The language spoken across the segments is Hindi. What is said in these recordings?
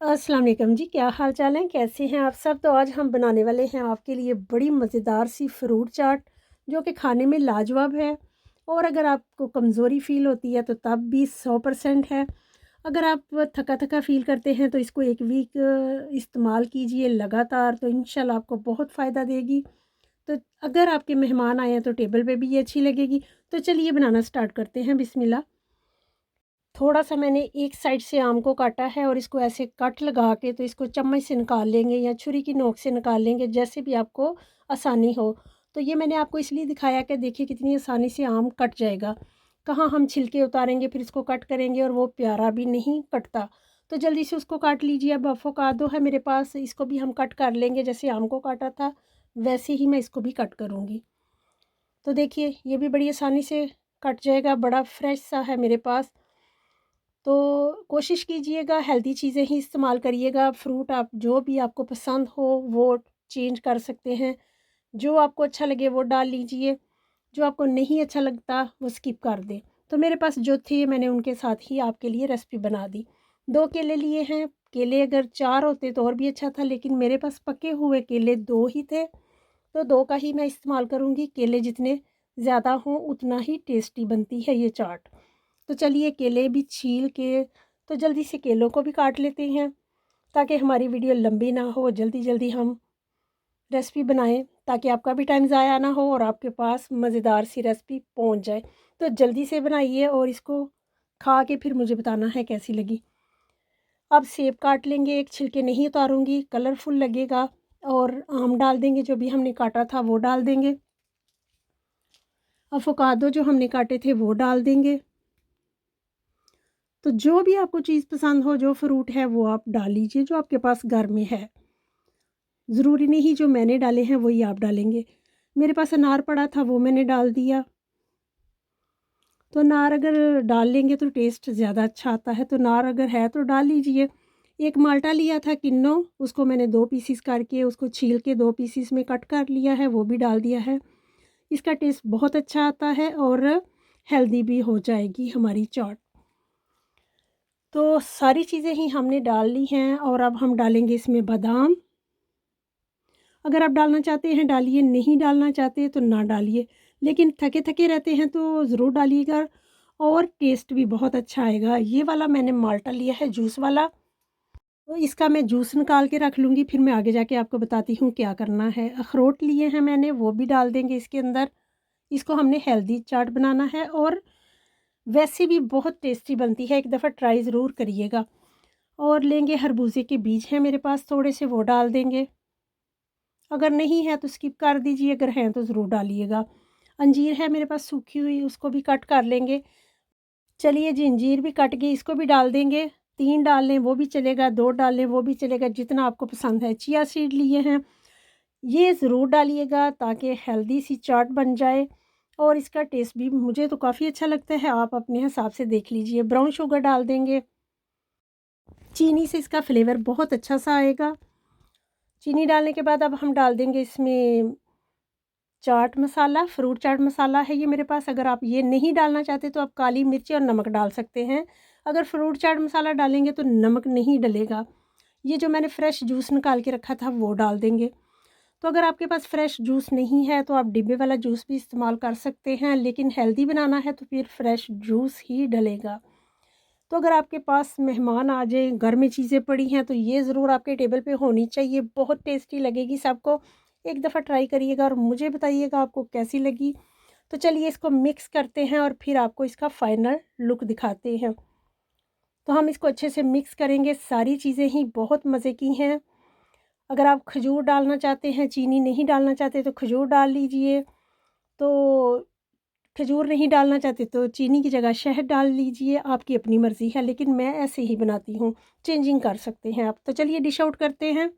अस्सलाम वालेकुम जी, क्या हाल चाल हैं? कैसे हैं आप सब? तो आज हम बनाने वाले हैं आपके लिए बड़ी मज़ेदार सी फ्रूट चाट, जो कि खाने में लाजवाब है। और अगर आपको कमज़ोरी फ़ील होती है तो तब भी 100% है। अगर आप थका-थका फ़ील करते हैं तो इसको 1 वीक इस्तेमाल कीजिए लगातार, तो इंशाल्लाह आपको बहुत फ़ायदा देगी। तो अगर आपके मेहमान आए हैं तो टेबल पे भी ये अच्छी लगेगी। तो चलिए बनाना स्टार्ट करते हैं, बिस्मिल्लाह। थोड़ा-सा मैंने एक साइड से आम को काटा है और इसको ऐसे कट लगा के तो इसको चम्मच से निकाल लेंगे या छुरी की नोक से निकाल लेंगे, जैसे भी आपको आसानी हो। तो ये मैंने आपको इसलिए दिखाया कि देखिए कितनी आसानी से आम कट जाएगा। कहाँ हम छिलके उतारेंगे फिर इसको कट करेंगे और वो प्यारा भी नहीं कटता। तो जल्दी से उसको काट लीजिए। अब अवोकाडो है मेरे पास, इसको भी हम कट कर लेंगे, जैसे आम को काटा था वैसे ही मैं इसको भी कट करूँगी। तो देखिए ये भी बड़ी आसानी से कट जाएगा, बड़ा फ्रेश सा है मेरे पास। तो कोशिश कीजिएगा हेल्दी चीज़ें ही इस्तेमाल करिएगा। फ्रूट आप जो भी आपको पसंद हो वो चेंज कर सकते हैं। जो आपको अच्छा लगे वो डाल लीजिए, जो आपको नहीं अच्छा लगता वो स्किप कर दें। तो मेरे पास जो थे मैंने उनके साथ ही आपके लिए रेसिपी बना दी। 2 केले लिए हैं, केले अगर 4 होते तो और भी अच्छा था, लेकिन मेरे पास पके हुए केले 2 ही थे, तो 2 का ही मैं इस्तेमाल करूँगी। केले जितने ज़्यादा हों उतना ही टेस्टी बनती है ये चाट। तो चलिए केले भी छील के तो जल्दी से केलों को भी काट लेते हैं, ताकि हमारी वीडियो लंबी ना हो, जल्दी-जल्दी हम रेसिपी बनाएँ, ताकि आपका भी टाइम ज़ाया ना हो और आपके पास मज़ेदार सी रेसिपी पहुँच जाए। तो जल्दी से बनाइए और इसको खा के फिर मुझे बताना है कैसी लगी। अब सेब काट लेंगे, एक छिलके नहीं उतारूँगी, कलरफुल लगेगा। और आम डाल देंगे, जो भी हमने काटा था वो डाल देंगे। अवोकाडो जो हमने काटे थे वो डाल देंगे। तो जो भी आपको चीज़ पसंद हो, जो फ्रूट है वो आप डाल लीजिए, जो आपके पास घर में है। ज़रूरी नहीं जो मैंने डाले हैं वही आप डालेंगे। मेरे पास अनार पड़ा था वो मैंने डाल दिया। तो अनार अगर डाल लेंगे तो टेस्ट ज़्यादा अच्छा आता है, तो अनार अगर है तो डाल लीजिए। एक माल्टा लिया था किन्नो, उसको मैंने 2 पीसेस करके उसको छील के 2 पीसेस में कट कर लिया है, वो भी डाल दिया है। इसका टेस्ट बहुत अच्छा आता है और हेल्दी भी हो जाएगी हमारी चाट। तो सारी चीज़ें ही हमने डाल ली हैं और अब हम डालेंगे इसमें बादाम। अगर आप डालना चाहते हैं डालिए, नहीं डालना चाहते तो ना डालिए। लेकिन थके-थके रहते हैं तो ज़रूर डालिएगा और टेस्ट भी बहुत अच्छा आएगा। ये वाला मैंने माल्टा लिया है जूस वाला, तो इसका मैं जूस निकाल के रख लूँगी, फिर मैं आगे जाके आपको बताती हूँ क्या करना है। अखरोट लिए हैं मैंने, वो भी डाल देंगे इसके अंदर। इसको हमने हेल्दी चाट बनाना है और वैसे भी बहुत टेस्टी बनती है, एक दफ़ा ट्राई ज़रूर करिएगा। और लेंगे खरबूजे के बीज हैं मेरे पास थोड़े से, वो डाल देंगे। अगर नहीं है तो स्किप कर दीजिए, अगर हैं तो ज़रूर डालिएगा। अंजीर है मेरे पास सूखी हुई, उसको भी कट कर लेंगे। चलिए जी, अंजीर भी कट गई, इसको भी डाल देंगे। 3 डाल लें वो भी चलेगा, 2 डाल लें वो भी चलेगा, जितना आपको पसंद है। चिया सीड लिए हैं, ये ज़रूर डालिएगा ताकि हेल्दी सी चाट बन जाए और इसका टेस्ट भी मुझे तो काफ़ी अच्छा लगता है, आप अपने हिसाब से देख लीजिए। ब्राउन शुगर डाल देंगे, चीनी से इसका फ्लेवर बहुत अच्छा सा आएगा। चीनी डालने के बाद अब हम डाल देंगे इसमें चाट मसाला, फ्रूट चाट मसाला है ये मेरे पास। अगर आप ये नहीं डालना चाहते तो आप काली मिर्ची और नमक डाल सकते हैं। अगर फ्रूट चाट मसाला डालेंगे तो नमक नहीं डलेगा। ये जो मैंने फ्रेश जूस निकाल के रखा था वो डाल देंगे। तो अगर आपके पास फ्रेश जूस नहीं है तो आप डिब्बे वाला जूस भी इस्तेमाल कर सकते हैं, लेकिन हेल्दी बनाना है तो फिर फ्रेश जूस ही डलेगा। तो अगर आपके पास मेहमान आ जाएँ, घर में चीज़ें पड़ी हैं, तो ये ज़रूर आपके टेबल पे होनी चाहिए, बहुत टेस्टी लगेगी सबको। एक दफ़ा ट्राई करिएगा और मुझे बताइएगा आपको कैसी लगी। तो चलिए इसको मिक्स करते हैं और फिर आपको इसका फाइनल लुक दिखाते हैं। तो हम इसको अच्छे से मिक्स करेंगे, सारी चीज़ें ही बहुत मज़े की हैं। अगर आप खजूर डालना चाहते हैं, चीनी नहीं डालना चाहते तो खजूर डाल लीजिए। तो खजूर नहीं डालना चाहते तो चीनी की जगह शहद डाल लीजिए, आपकी अपनी मर्ज़ी है, लेकिन मैं ऐसे ही बनाती हूँ, चेंजिंग कर सकते हैं आप। तो चलिए डिश आउट करते हैं।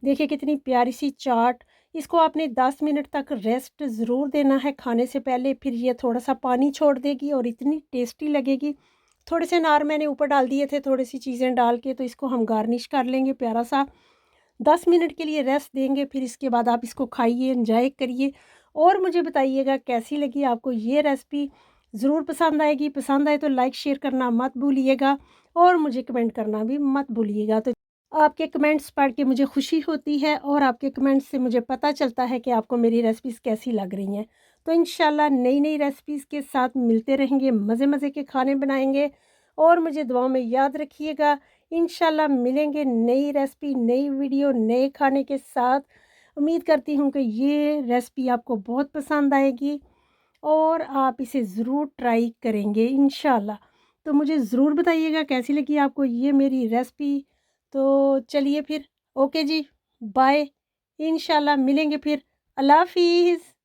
देखिए कितनी प्यारी सी चाट, इसको आपने 10 मिनट तक रेस्ट ज़रूर देना है खाने से पहले, फिर ये थोड़ा-सा पानी छोड़ देगी और इतनी टेस्टी लगेगी। थोड़े से अनार मैंने ऊपर डाल दिए थे, थोड़ी-सी चीज़ें डाल के, तो इसको हम गार्निश कर लेंगे प्यारा-सा। 10 मिनट के लिए रेस्ट देंगे, फिर इसके बाद आप इसको खाइए, एंजॉय करिए और मुझे बताइएगा कैसी लगी आपको ये रेसिपी। ज़रूर पसंद आएगी। पसंद आए तो लाइक शेयर करना मत भूलिएगा और मुझे कमेंट करना भी मत भूलिएगा। तो आपके कमेंट्स पढ़ के मुझे खुशी होती है और आपके कमेंट्स से मुझे पता चलता है कि आपको मेरी रेसिपीज़ कैसी लग रही हैं। तो इंशाल्लाह नई-नई रेसिपीज़ के साथ मिलते रहेंगे, मज़े-मज़े के खाने बनाएँगे और मुझे दुआओं में याद रखिएगा। इंशाल्लाह मिलेंगे नई रेसिपी, नई वीडियो, नए खाने के साथ। उम्मीद करती हूँ कि ये रेसिपी आपको बहुत पसंद आएगी और आप इसे ज़रूर ट्राई करेंगे इंशाल्लाह। तो मुझे ज़रूर बताइएगा कैसी लगी आपको ये मेरी रेसिपी। तो चलिए फिर ओके जी, बाय। इंशाल्लाह मिलेंगे फिर। अल्लाह हाफ़िज़।